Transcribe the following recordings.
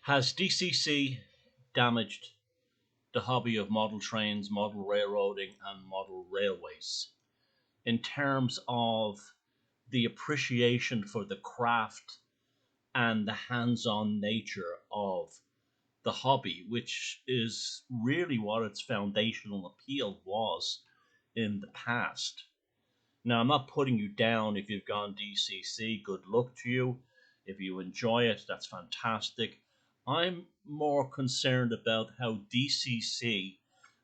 Has DCC damaged the hobby of model trains, model railroading, and model railways in terms of the appreciation for the craft and the hands on nature of the hobby, which is really what its foundational appeal was in the past? Now, I'm not putting you down if you've gone DCC, good luck to you. If you enjoy it, that's fantastic. I'm more concerned about how DCC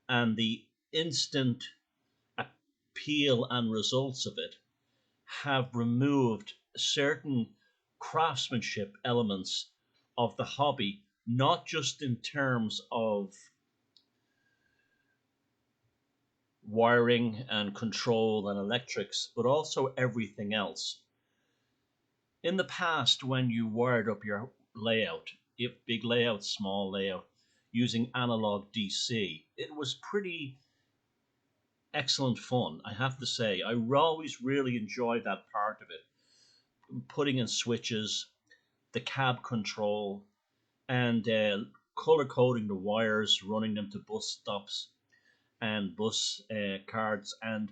and the instant appeal and results of it have removed certain craftsmanship elements of the hobby, not just in terms of wiring and control and electrics, but also everything else. In the past, when you wired up your layout, if big layout, small layout, using analog DC, it was pretty excellent fun, I have to say. I always really enjoyed that part of it. Putting in switches, the cab control, and color coding the wires, running them to bus stops and bus cards. And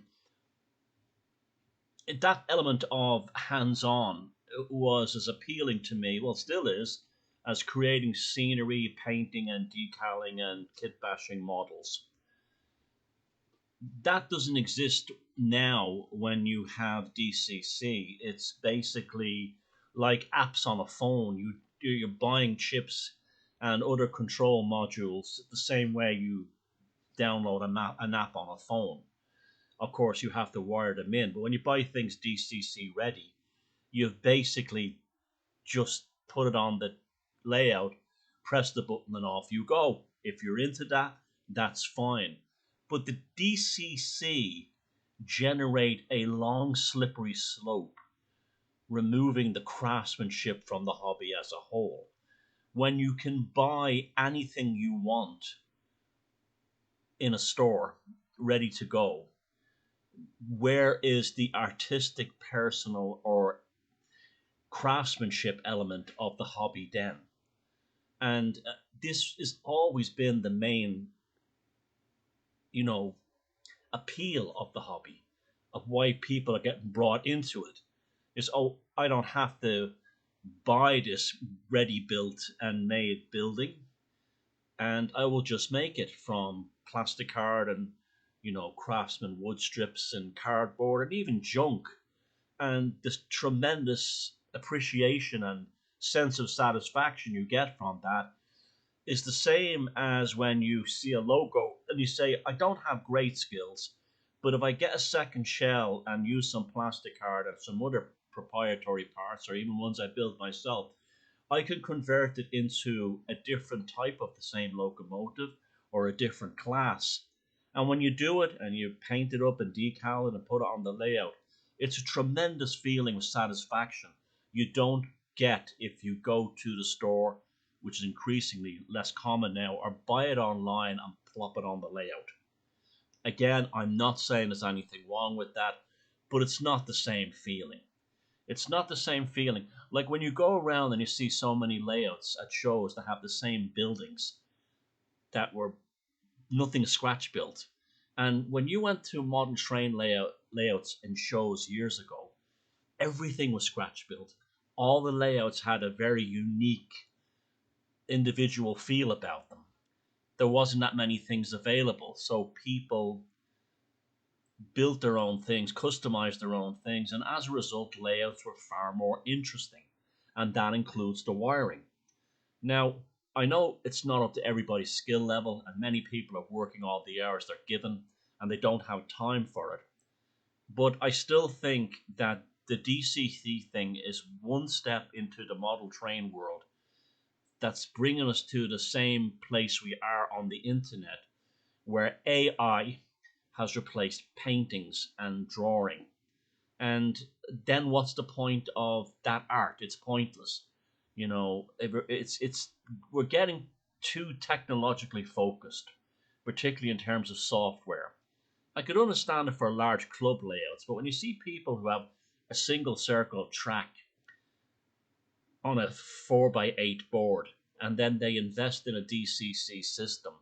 that element of hands on was as appealing to me, well, still is, as creating scenery, painting, and decaling and kit bashing models. That doesn't exist now when you have DCC. It's basically like apps on a phone. You're buying chips and other control modules the same way you download an app on a phone. Of course, you have to wire them in, but when you buy things DCC ready, you've basically just put it on the layout, press the button, and off you go. If you're into that, that's fine. But the DCC generate a long slippery slope, removing the craftsmanship from the hobby as a whole. When you can buy anything you want in a store ready to go, where is the artistic, personal, or craftsmanship element of the hobby then? And this has always been the main, you know, appeal of the hobby, of why people are getting brought into it. Is, oh, I don't have to buy this ready built and made building, and I will just make it from plastic card and craftsman wood strips and cardboard and even junk. And this tremendous appreciation and sense of satisfaction you get from that is the same as when you see a logo and you say, I don't have great skills, but if I get a second shell and use some plastic card and some other proprietary parts or even ones I build myself, I can convert it into a different type of the same locomotive or a different class. And when you do it and you paint it up and decal it and put it on the layout, it's a tremendous feeling of satisfaction you don't get if you go to the store, which is increasingly less common now, or buy it online and plop it on the layout. Again, I'm not saying there's anything wrong with that, but it's not the same feeling. It's not the same feeling. Like when you go around and you see so many layouts at shows that have the same buildings that were nothing scratch built. And when you went to modern train layouts in shows years ago, everything was scratch built. All the layouts had a very unique individual feel about them. There wasn't that many things available, so people built their own things, customized their own things, and as a result, layouts were far more interesting. And that includes the wiring. Now, I know it's not up to everybody's skill level, and many people are working all the hours they're given, and they don't have time for it. But I still think that the DCC thing is one step into the model train world that's bringing us to the same place we are on the internet, where AI has replaced paintings and drawing. And then what's the point of that art? It's pointless. It's we're getting too technologically focused, particularly in terms of software. I could understand it for large club layouts, but when you see people who have a single circle track on a 4x8 board and then they invest in a DCC system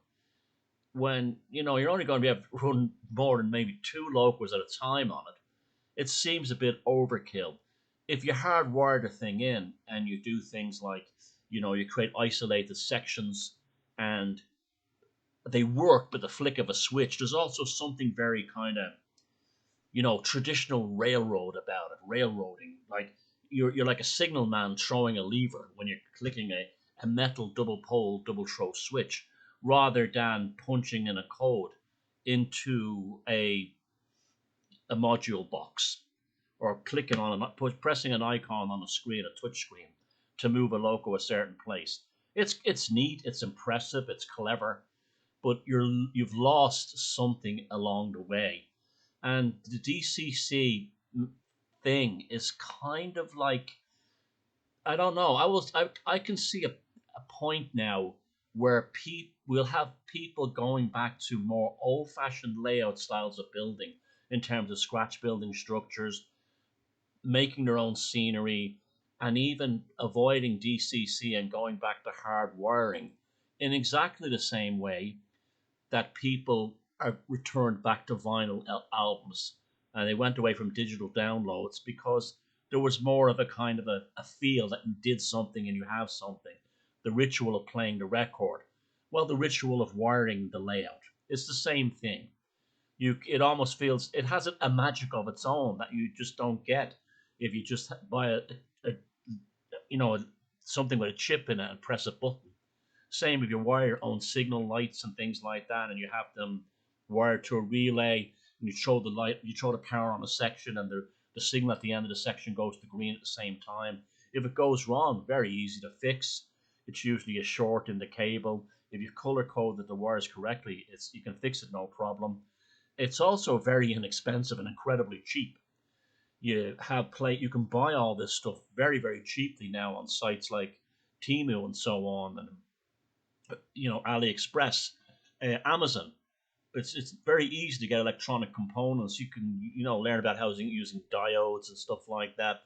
when you're only going to be able to run more than maybe two locals at a time on it. It seems a bit overkill. If you hardwire the thing in and you do things like, you create isolated sections and they work with the flick of a switch, there's also something very kind of, traditional railroad about it, railroading. Like you're like a signal man throwing a lever when you're clicking a metal double pole, double throw switch, rather than punching in a code into a module box or clicking on pressing an icon on a screen, a touch screen, to move a loco a certain place. It's neat, it's impressive, it's clever, but you've lost something along the way. And the DCC thing is kind of like, I don't know. I can see a point now where we'll have people going back to more old fashioned layout styles of building in terms of scratch building structures, making their own scenery, and even avoiding DCC and going back to hard wiring in exactly the same way that people are returned back to vinyl albums and they went away from digital downloads because there was more of a kind of a feel that you did something and you have something. The ritual of playing the record. Well, the ritual of wiring the layout. It's the same thing. It almost feels it has a magic of its own that you just don't get if you just buy a you know something with a chip in it and press a button. Same if you wire your own signal lights and things like that, and you have them wired to a relay, and you throw the power on a section, and the signal at the end of the section goes to green at the same time. If it goes wrong, very easy to fix. It's usually a short in the cable. If you color coded the wires correctly, you can fix it no problem. It's also very inexpensive and incredibly cheap. You can buy all this stuff very very cheaply now on sites like Temu and so on, and AliExpress, Amazon. It's very easy to get electronic components. You can learn about how using diodes and stuff like that.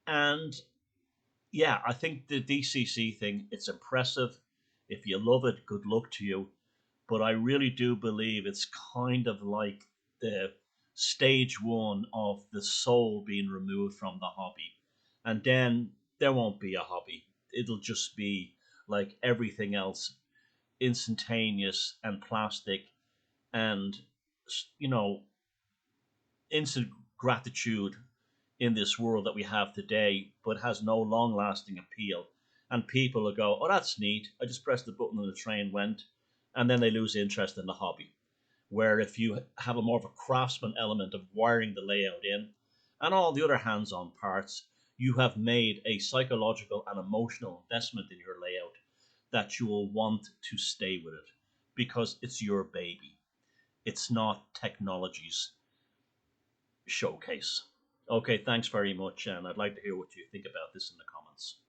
And yeah, I think the DCC thing, it's impressive. If you love it, good luck to you. But I really do believe it's kind of like the stage one of the soul being removed from the hobby. And then there won't be a hobby. It'll just be like everything else, instantaneous and plastic and you know instant gratitude in this world that we have today, but has no long lasting appeal. And people will go, oh, that's neat, I just pressed the button and the train went, and then they lose interest in the hobby. Where if you have a more of a craftsman element of wiring the layout in and all the other hands on parts, you have made a psychological and emotional investment in your layout that you will want to stay with it because it's your baby. It's not technology's showcase. Okay, thanks very much, and I'd like to hear what you think about this in the comments.